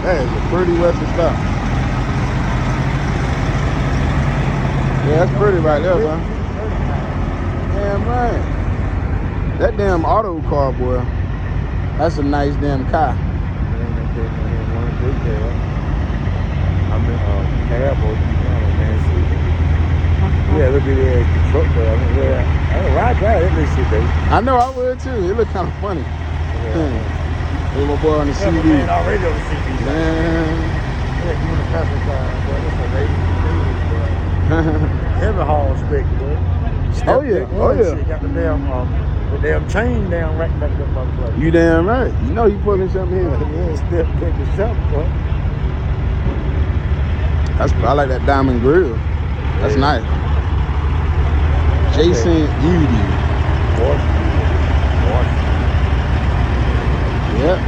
That is a pretty Western stop. Yeah, that's pretty right there, bro. Damn right. That damn auto car, boy. That's a nice damn car. Yeah, look at that truck there. I mean, yeah, I ride that little shit, baby. I know I would too. It look kind of funny. Look my boy on the CD. Man, already on the CD. Man. Yeah, you in the passenger car, boy. That's a lady, boy. Heavy haul spec, boy. Oh yeah, oh yeah. Shit, got the damn chain down right back there, motherfucker. You damn right. You know you pulling something here. Yeah, step pick yourself, boy. I like that diamond grill. That's nice. Jason Edie. Yep.